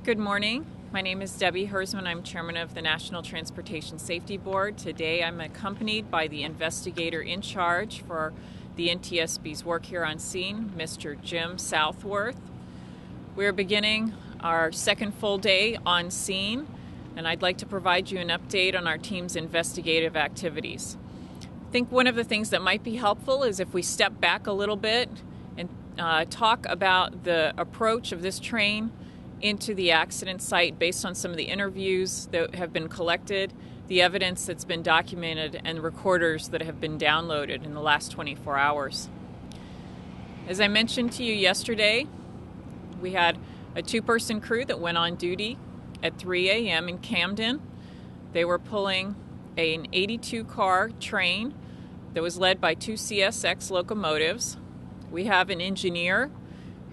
Good morning. My name is Debbie Hersman. I'm chairman of the National Transportation Safety Board. Today I'm accompanied by the investigator in charge for the NTSB's work here on scene, Mr. Jim Southworth. We're beginning our second full day on scene, and I'd like to provide you an update on our team's investigative activities. I think one of the things that might be helpful is if we step back a little bit and talk about the approach of this train into the accident site based on some of the interviews that have been collected, the evidence that's been documented, and the recorders that have been downloaded in the last 24 hours. As I mentioned to you yesterday, we had a two-person crew that went on duty at 3 a.m. in Camden. They were pulling an 82-car train that was led by two CSX locomotives. We have an engineer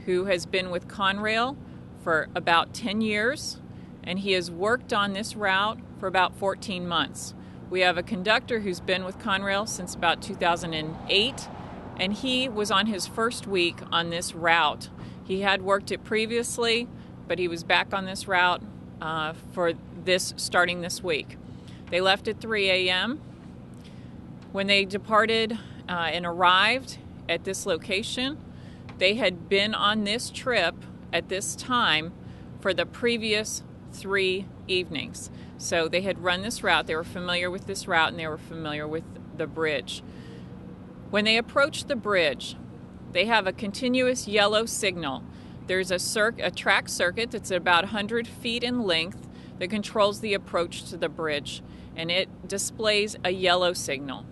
who has been with Conrail for about 10 years, and he has worked on this route for about 14 months. We have a conductor who's been with Conrail since about 2008, and he was on his first week on this route. He had worked it previously, but he was back on this route for this starting this week. They left at 3 a.m. When they departed and arrived at this location, they had been on this trip at this time for the previous 3 evenings. So they had run this route, they were familiar with this route, and they were familiar with the bridge. When they approached the bridge, they have a continuous yellow signal. There's a track circuit that's about 100 feet in length that controls the approach to the bridge, and it displays a yellow signal.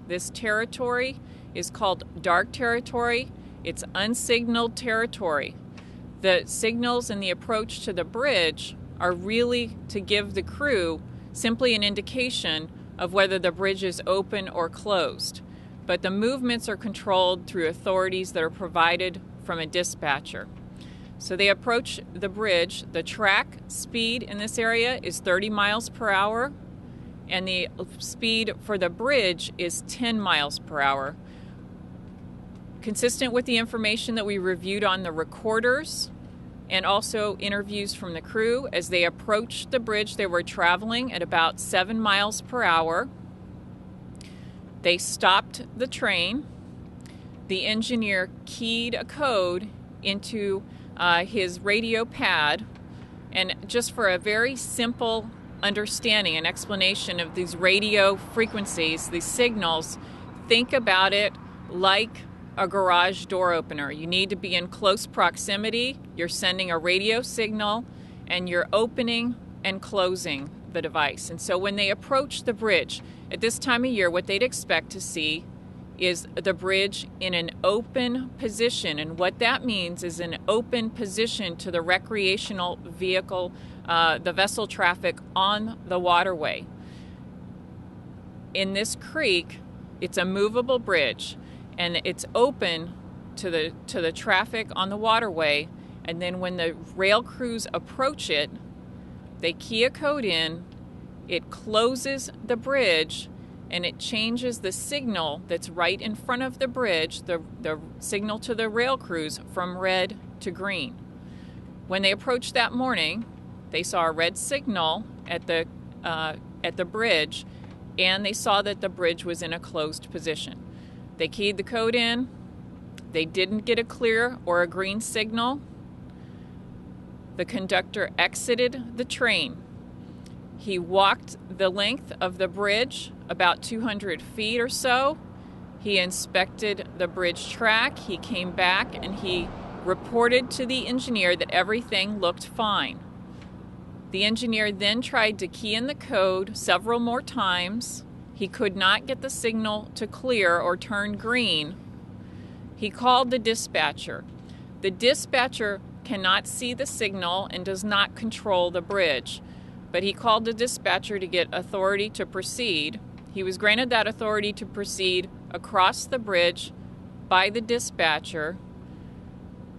This territory is called dark territory. It's unsignaled territory. The signals and the approach to the bridge are really to give the crew simply an indication of whether the bridge is open or closed. But the movements are controlled through authorities that are provided from a dispatcher. So they approach the bridge. The track speed in this area is 30 miles per hour, and the speed for the bridge is 10 miles per hour. Consistent with the information that we reviewed on the recorders and also interviews from the crew, as they approached the bridge, they were traveling at about 7 miles per hour. They stopped the train. The engineer keyed a code into his radio pad, and just for a very simple understanding and explanation of these radio frequencies, these signals, think about it like a garage door opener. You need to be in close proximity. You're sending a radio signal and you're opening and closing the device. And so when they approach the bridge at this time of year, what they'd expect to see is the bridge in an open position. And what that means is an open position to the recreational vehicle, the vessel traffic on the waterway. In this creek, it's a movable bridge, and it's open to the traffic on the waterway. And then when the rail crews approach it, they key a code in, it closes the bridge, and it changes the signal that's right in front of the bridge, the signal to the rail crews, from red to green. When they approached that morning, they saw a red signal at the bridge, and they saw that the bridge was in a closed position. They keyed the code in. They didn't get a clear or a green signal. The conductor exited the train. He walked the length of the bridge, about 200 feet or so. He inspected the bridge track. He came back and he reported to the engineer that everything looked fine. The engineer then tried to key in the code several more times. He could not get the signal to clear or turn green. He called the dispatcher. The dispatcher cannot see the signal and does not control the bridge, but he called the dispatcher to get authority to proceed. He was granted that authority to proceed across the bridge by the dispatcher.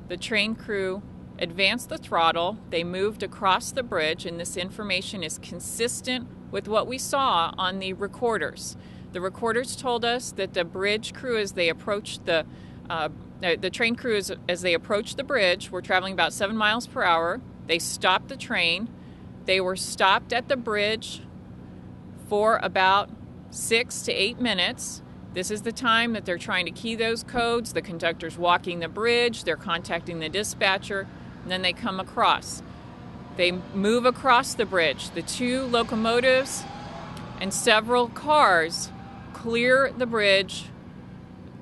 The train crew advanced the throttle. They moved across the bridge, and this information is consistent with what we saw on the recorders. The recorders told us that the bridge crew, as they approached the train crew, as they approached the bridge, were traveling about 7 miles per hour. They stopped the train. They were stopped at the bridge for about 6 to 8 minutes. This is the time that they're trying to key those codes. The conductor's walking the bridge, they're contacting the dispatcher, and then they come across. They move across the bridge. The 2 locomotives and several cars clear the bridge.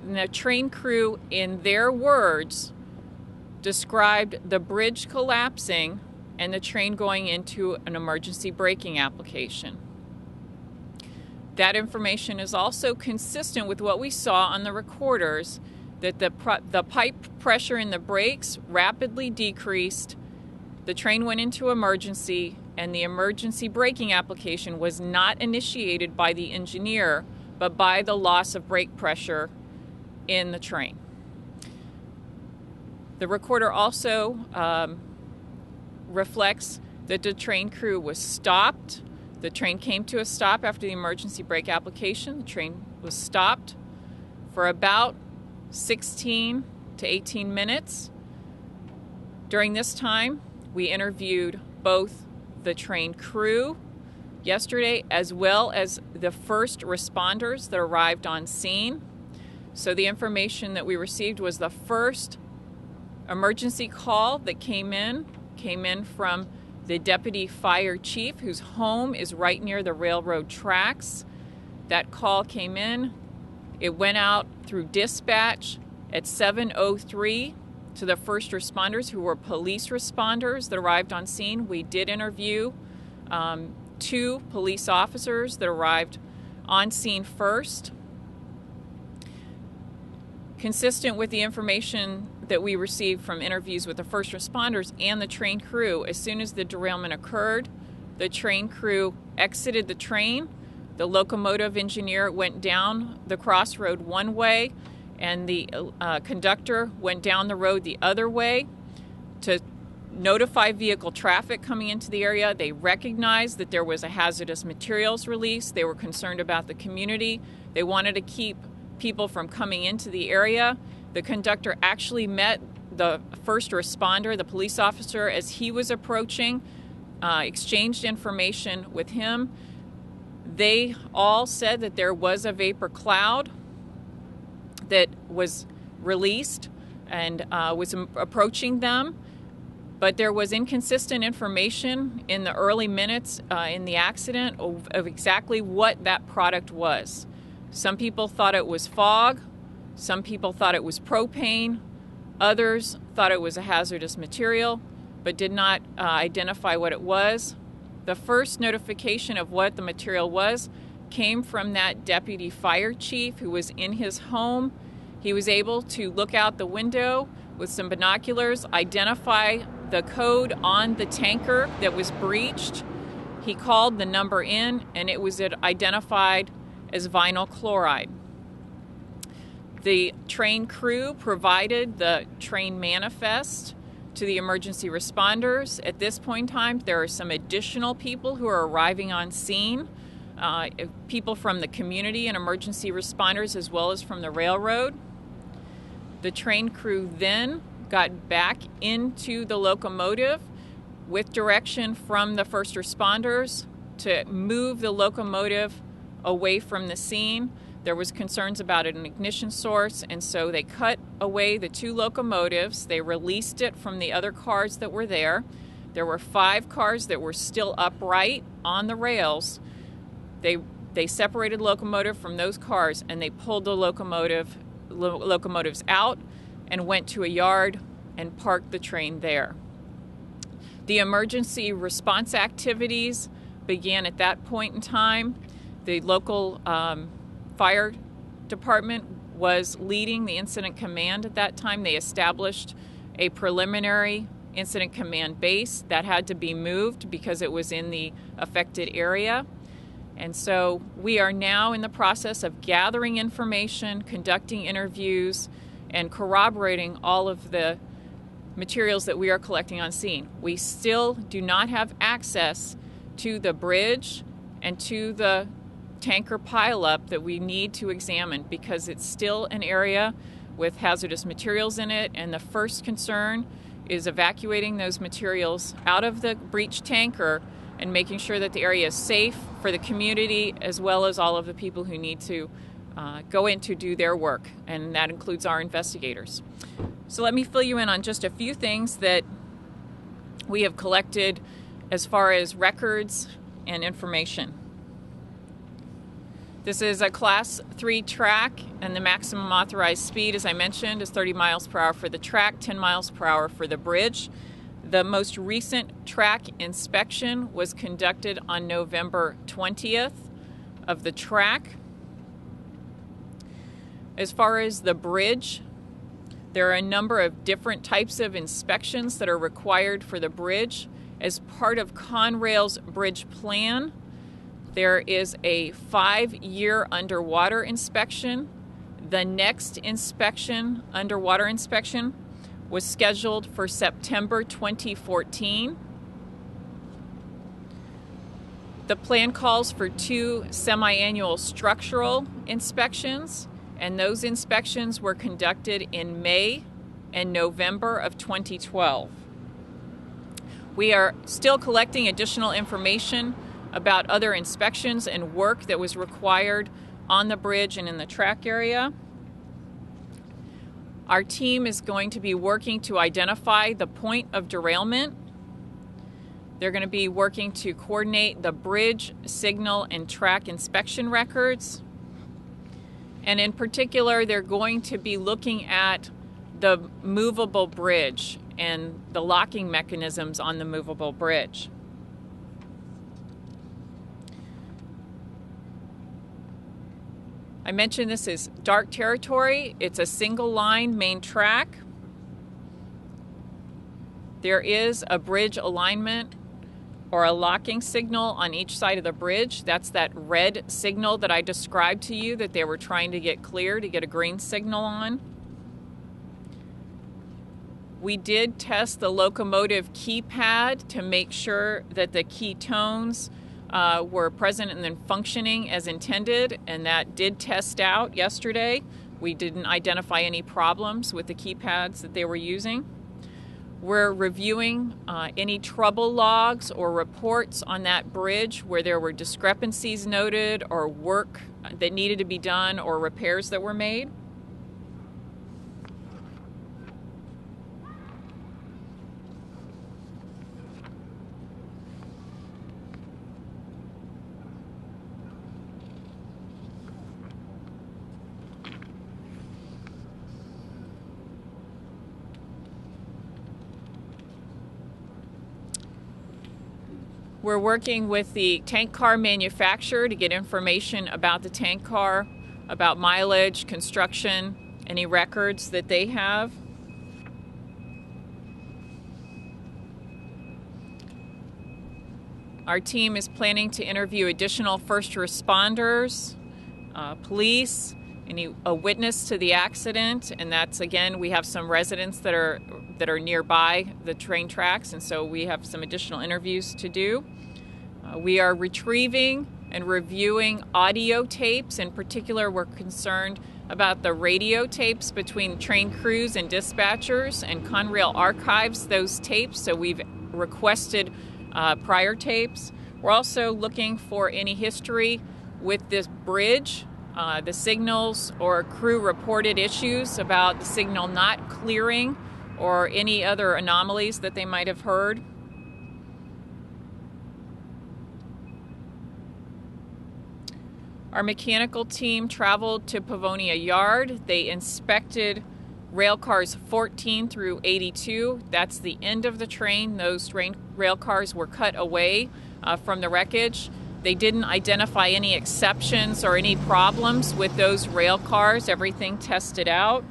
And the train crew, in their words, described the bridge collapsing and the train going into an emergency braking application. That information is also consistent with what we saw on the recorders, that the pipe pressure in the brakes rapidly decreased, the train went into emergency, and the emergency braking application was not initiated by the engineer, but by the loss of brake pressure in the train. The recorder also reflects that the train crew was stopped. The train came to a stop after the emergency brake application. The train was stopped for about 16 to 18 minutes. During this time, we interviewed both the train crew yesterday as well as the first responders that arrived on scene. So the information that we received was the first emergency call that came in from the deputy fire chief, whose home is right near the railroad tracks. That call came in. It went out through dispatch at 7:03 to the first responders, who were police responders that arrived on scene. We did interview 2 police officers that arrived on scene first. Consistent with the information that we received from interviews with the first responders and the train crew, as soon as the derailment occurred, the train crew exited the train. The locomotive engineer went down the crossroad one way, and the conductor went down the road the other way to notify vehicle traffic coming into the area. They recognized that there was a hazardous materials release. They were concerned about the community. They wanted to keep people from coming into the area. The conductor actually met the first responder, the police officer, as he was approaching, exchanged information with him. They all said that there was a vapor cloud that was released and was approaching them, but there was inconsistent information in the early minutes in the accident of exactly what that product was. Some people thought it was fog. Some people thought it was propane. Others thought it was a hazardous material, but did not identify what it was. The first notification of what the material was came from that deputy fire chief who was in his home. He was able to look out the window with some binoculars, identify the code on the tanker that was breached. He called the number in, and it was identified as vinyl chloride. The train crew provided the train manifest to the emergency responders. At this point in time, there are some additional people who are arriving on scene, people from the community and emergency responders, as well as from the railroad. The train crew then got back into the locomotive with direction from the first responders to move the locomotive away from the scene. There was concerns about an ignition source, and so they cut away the 2 locomotives. They released it from the other cars that were there. There were 5 cars that were still upright on the rails. They separated the locomotive from those cars, and they pulled the locomotives out and went to a yard and parked the train there. The emergency response activities began at that point in time. The local fire department was leading the incident command at that time. They established a preliminary incident command base that had to be moved because it was in the affected area. And so we are now in the process of gathering information, conducting interviews, and corroborating all of the materials that we are collecting on scene. We still do not have access to the bridge and to the tanker pileup that we need to examine because it's still an area with hazardous materials in it, and the first concern is evacuating those materials out of the breach tanker and making sure that the area is safe for the community as well as all of the people who need to go in to do their work, and that includes our investigators. So let me fill you in on just a few things that we have collected as far as records and information. This is a Class 3 track, and the maximum authorized speed, as I mentioned, is 30 miles per hour for the track, 10 miles per hour for the bridge. The most recent track inspection was conducted on November 20th of the track. As far as the bridge, there are a number of different types of inspections that are required for the bridge. As part of Conrail's bridge plan, there is a 5-year underwater inspection. The next inspection, underwater inspection, was scheduled for September 2014. The plan calls for 2 semi-annual structural inspections, and those inspections were conducted in May and November of 2012. We are still collecting additional information about other inspections and work that was required on the bridge and in the track area. Our team is going to be working to identify the point of derailment. They're going to be working to coordinate the bridge, signal, and track inspection records. And in particular, they're going to be looking at the movable bridge and the locking mechanisms on the movable bridge. I mentioned this is dark territory. It's a single line main track. There is a bridge alignment or a locking signal on each side of the bridge. That's that red signal that I described to you that they were trying to get clear to get a green signal on. We did test the locomotive keypad to make sure that the key tones were present and then functioning as intended, and that did test out yesterday. We didn't identify any problems with the keypads that they were using. We're reviewing any trouble logs or reports on that bridge where there were discrepancies noted or work that needed to be done or repairs that were made. We're working with the tank car manufacturer to get information about the tank car, about mileage, construction, any records that they have. Our team is planning to interview additional first responders, police, a witness to the accident, and that's, again, we have some residents that are nearby the train tracks, and so we have some additional interviews to do. We are retrieving and reviewing audio tapes. In particular, we're concerned about the radio tapes between train crews and dispatchers, and Conrail archives those tapes, so we've requested prior tapes. We're also looking for any history with this bridge, the signals or crew reported issues about the signal not clearing or any other anomalies that they might have heard. Our mechanical team traveled to Pavonia Yard. They inspected rail cars 14 through 82. That's the end of the train. Those rail cars were cut away from the wreckage. They didn't identify any exceptions or any problems with those rail cars. Everything tested out.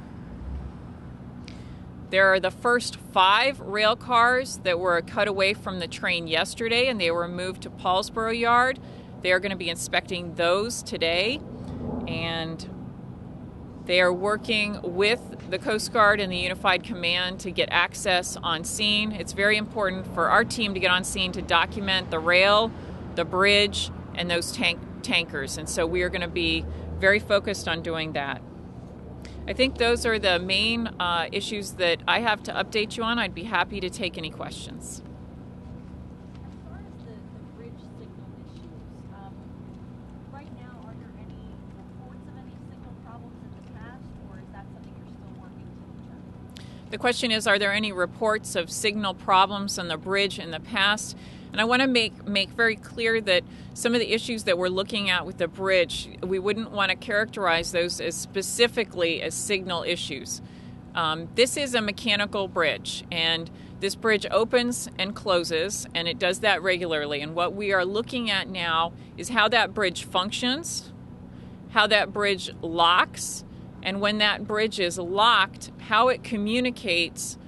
There are the first 5 rail cars that were cut away from the train yesterday, and they were moved to Paulsboro Yard. They are going to be inspecting those today, and they are working with the Coast Guard and the Unified Command to get access on scene. It's very important for our team to get on scene to document the rail, the bridge, and those tankers, and so we are going to be very focused on doing that. I think those are the main issues that I have to update you on. I'd be happy to take any questions. As far as the bridge signal issues, right now, are there any reports of any signal problems in the past, or is that something you're still working to determine? The question is, are there any reports of signal problems on the bridge in the past? And I want to make very clear that some of the issues that we're looking at with the bridge, we wouldn't want to characterize those as specifically as signal issues. This is a mechanical bridge, and this bridge opens and closes, and it does that regularly. And what we are looking at now is how that bridge functions, how that bridge locks, and when that bridge is locked, how it communicates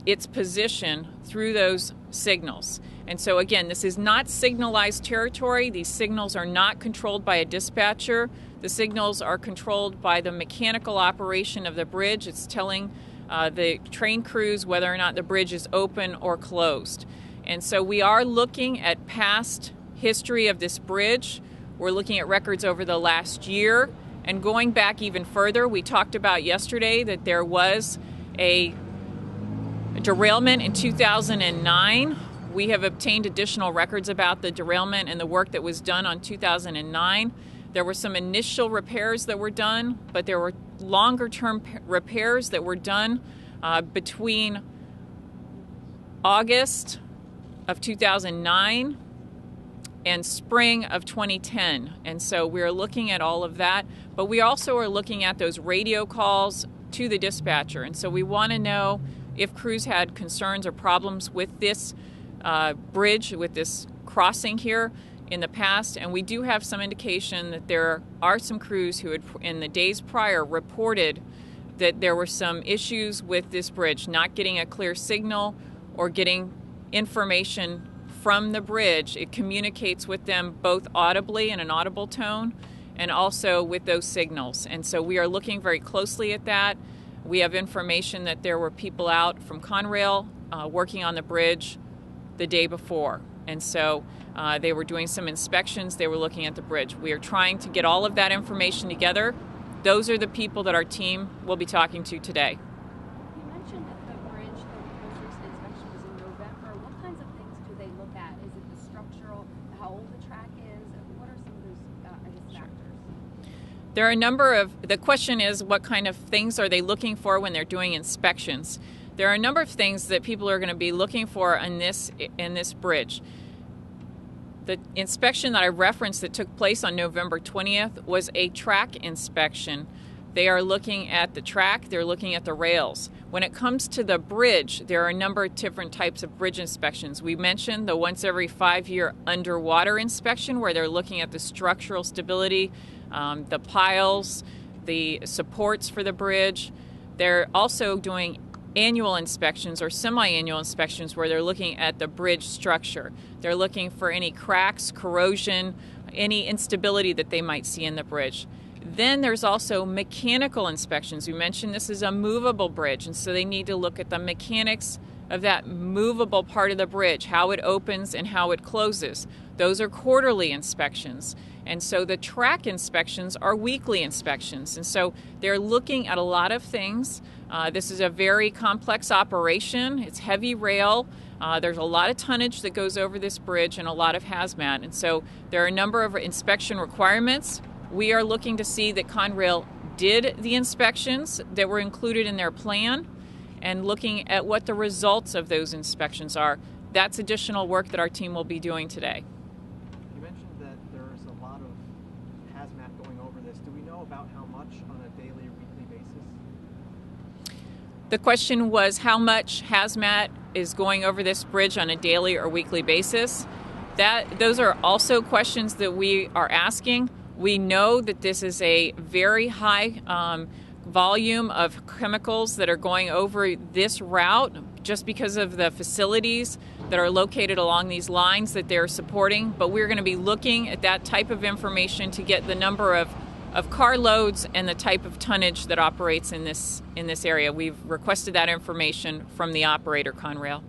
its position through those signals. And so again, this is not signalized territory. These signals are not controlled by a dispatcher. The signals are controlled by the mechanical operation of the bridge. It's telling the train crews whether or not the bridge is open or closed. And so we are looking at past history of this bridge. We're looking at records over the last year. And going back even further, we talked about yesterday that there was a derailment in 2009. We have obtained additional records about the derailment and the work that was done on 2009. There were some initial repairs that were done, but there were longer-term repairs that were done between August of 2009 and spring of 2010. And so we're looking at all of that, but we also are looking at those radio calls to the dispatcher. And so we want to know if crews had concerns or problems with this bridge, with this crossing here in the past. And we do have some indication that there are some crews who had, in the days prior, reported that there were some issues with this bridge, not getting a clear signal or getting information from the bridge. It communicates with them both audibly in an audible tone and also with those signals. And so we are looking very closely at that. We have information that there were people out from Conrail working on the bridge the day before. And so they were doing some inspections. They were looking at the bridge. We are trying to get all of that information together. Those are the people that our team will be talking to today. You mentioned that the bridge, the most recent inspection was in November. What kinds of things do they look at? Is it the structural, how old the track is? What are some of those factors? There are a number of, the question is what kind of things are they looking for when they're doing inspections? There are a number of things that people are going to be looking for in this bridge. The inspection that I referenced that took place on November 20th was a track inspection. They are looking at the track, they're looking at the rails. When it comes to the bridge, there are a number of different types of bridge inspections. We mentioned the once every 5-year underwater inspection where they're looking at the structural stability, the piles, the supports for the bridge. They're also doing annual inspections or semi-annual inspections where they're looking at the bridge structure. They're looking for any cracks, corrosion, any instability that they might see in the bridge. Then there's also mechanical inspections. We mentioned this is a movable bridge, and so they need to look at the mechanics of that movable part of the bridge, how it opens and how it closes. Those are quarterly inspections. And so the track inspections are weekly inspections. And so they're looking at a lot of things. This is a very complex operation. It's heavy rail. There's a lot of tonnage that goes over this bridge and a lot of hazmat. And so there are a number of inspection requirements. We are looking to see that Conrail did the inspections that were included in their plan and looking at what the results of those inspections are. That's additional work that our team will be doing today. You mentioned that there's a lot of hazmat going over this. Do we know about how much on a daily or weekly basis? The question was how much hazmat is going over this bridge on a daily or weekly basis. Those are also questions that we are asking. We know that this is a very high volume of chemicals that are going over this route just because of the facilities that are located along these lines that they're supporting. But we're going to be looking at that type of information to get the number of car loads and the type of tonnage that operates in this area. We've requested that information from the operator, Conrail.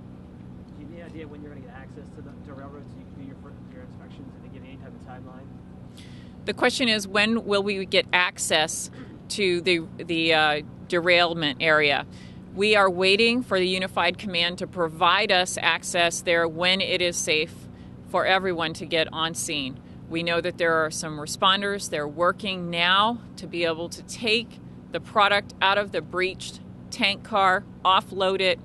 Do you have any idea when you're going to get access to the railroad so you can do your inspections? Did they give any type of timeline? The question is, when will we get access to the derailment area. We are waiting for the Unified Command to provide us access there when it is safe for everyone to get on scene. We know that there are some responders. They're working now to be able to take the product out of the breached tank car, offload it,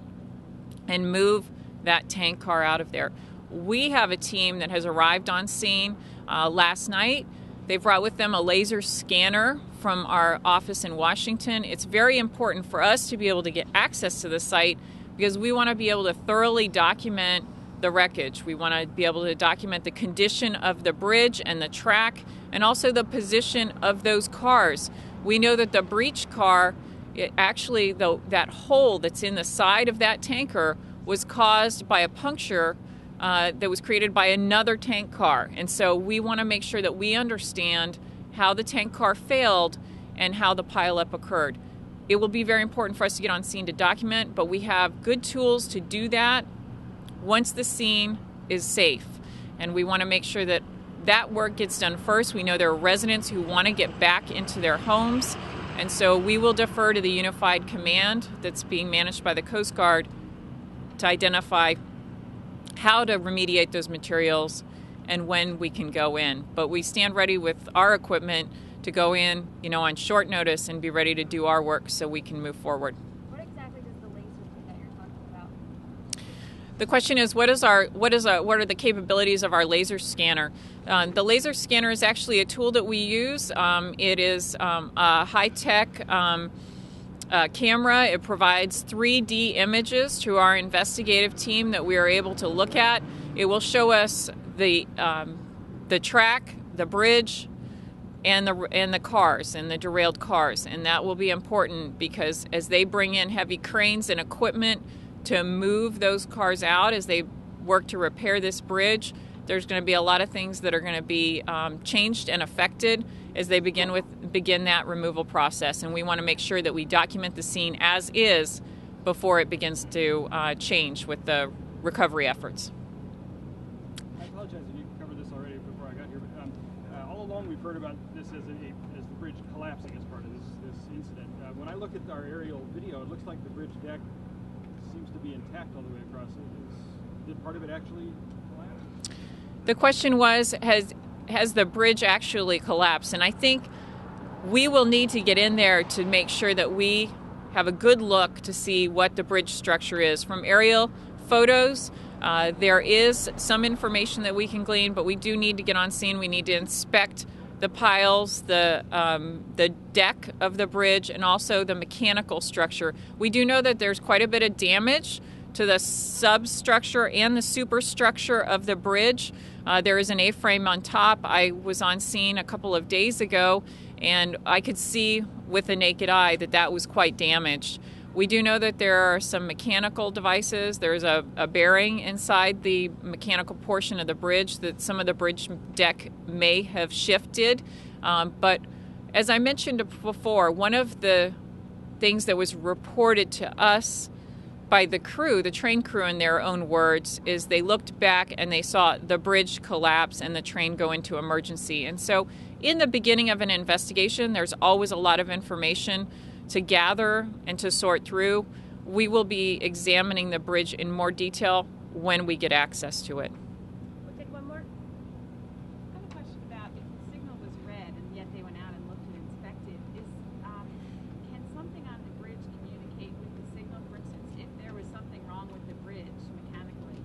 and move that tank car out of there. We have a team that has arrived on scene last night. They brought with them a laser scanner from our office in Washington. It's very important for us to be able to get access to the site because we want to be able to thoroughly document the wreckage. We want to be able to document the condition of the bridge and the track and also the position of those cars. We know that the breach car, that hole that's in the side of that tanker was caused by a puncture that was created by another tank car. And so we want to make sure that we understand how the tank car failed and how the pileup occurred. It will be very important for us to get on scene to document, but we have good tools to do that once the scene is safe. And we want to make sure that that work gets done first. We know there are residents who want to get back into their homes, and so we will defer to the Unified Command that's being managed by the Coast Guard to identify how to remediate those materials and when we can go in. But we stand ready with our equipment to go in, on short notice and be ready to do our work so we can move forward. What exactly does the laser do that you're talking about? The question is, what are the capabilities of our laser scanner? The laser scanner is actually a tool that we use. It is a high-tech camera. It provides 3D images to our investigative team that we are able to look at. It will show us the track, the bridge, and the cars and the derailed cars, and that will be important because as they bring in heavy cranes and equipment to move those cars out as they work to repair this bridge, there's going to be a lot of things that are going to be changed and affected as they begin that removal process. And we want to make sure that we document the scene as is before it begins to change with the recovery efforts. I apologize if you covered this already before I got here, but all along we've heard about this as the bridge collapsing as part of this incident. When I look at our aerial video, it looks like the bridge deck seems to be intact all the way across. Did part of it actually collapse? The question was, has the bridge actually collapsed? And I think we will need to get in there to make sure that we have a good look to see what the bridge structure is. From aerial photos, there is some information that we can glean, but we do need to get on scene. We need to inspect the piles, the deck of the bridge, and also the mechanical structure. We do know that there's quite a bit of damage to the substructure and the superstructure of the bridge. There is an A-frame on top. I was on scene a couple of days ago, and I could see with the naked eye that was quite damaged. We do know that there are some mechanical devices. There's a bearing inside the mechanical portion of the bridge that some of the bridge deck may have shifted. But as I mentioned before, one of the things that was reported to us by the crew, the train crew in their own words, is they looked back and they saw the bridge collapse and the train go into emergency. And so in the beginning of an investigation, there's always a lot of information to gather and to sort through. We will be examining the bridge in more detail when we get access to it. We'll take one more. I have a question about if the signal was red and yet they went out and looked and inspected. Can something on the bridge communicate with the signal? For instance, if there was something wrong with the bridge mechanically,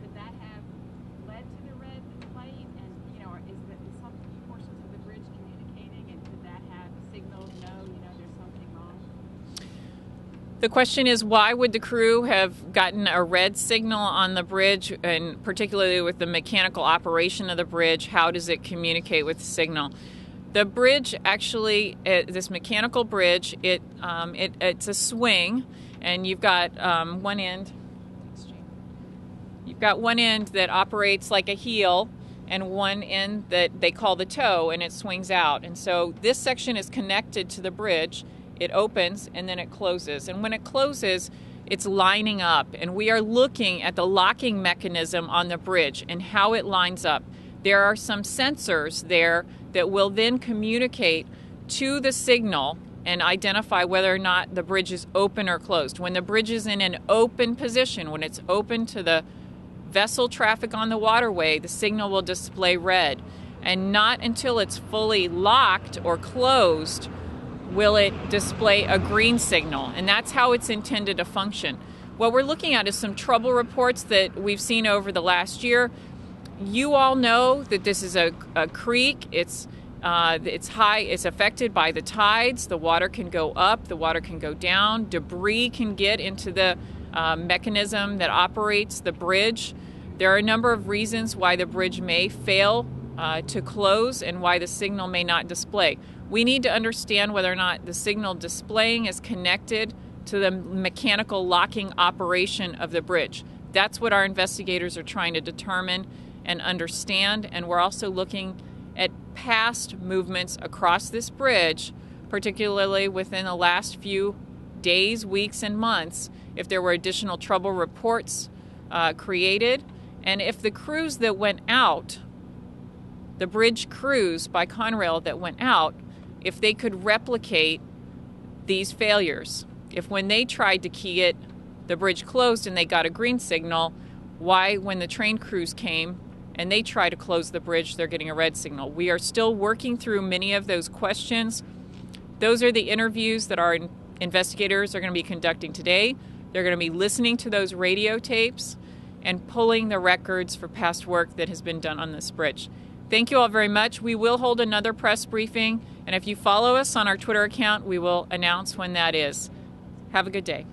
could that have led to the red light? And is some portions of the bridge communicating, and could that have signaled there's something wrong? The question is, why would the crew have gotten a red signal on the bridge, and particularly with the mechanical operation of the bridge? How does it communicate with the signal? The bridge actually, this mechanical bridge, it's a swing, and you've got one end. You've got one end that operates like a heel, and one end that they call the toe, and it swings out. And so this section is connected to the bridge. It opens and then it closes. And when it closes, it's lining up. And we are looking at the locking mechanism on the bridge and how it lines up. There are some sensors there that will then communicate to the signal and identify whether or not the bridge is open or closed. When the bridge is in an open position, when it's open to the vessel traffic on the waterway, the signal will display red. And not until it's fully locked or closed will it display a green signal. And that's how it's intended to function. What we're looking at is some trouble reports that we've seen over the last year. You all know that this is a creek. It's high. It's affected by the tides. The water can go up. The water can go down. Debris can get into the mechanism that operates the bridge. There are a number of reasons why the bridge may fail to close and why the signal may not display. We need to understand whether or not the signal displaying is connected to the mechanical locking operation of the bridge. That's what our investigators are trying to determine and understand, and we're also looking at past movements across this bridge, particularly within the last few days, weeks, and months, if there were additional trouble reports created, and if the crews that went out, the bridge crews by Conrail that went out, if they could replicate these failures. If when they tried to key it, the bridge closed and they got a green signal, why when the train crews came and they try to close the bridge, they're getting a red signal? We are still working through many of those questions. Those are the interviews that our investigators are going to be conducting today. They're going to be listening to those radio tapes and pulling the records for past work that has been done on this bridge. Thank you all very much. We will hold another press briefing, and if you follow us on our Twitter account, we will announce when that is. Have a good day.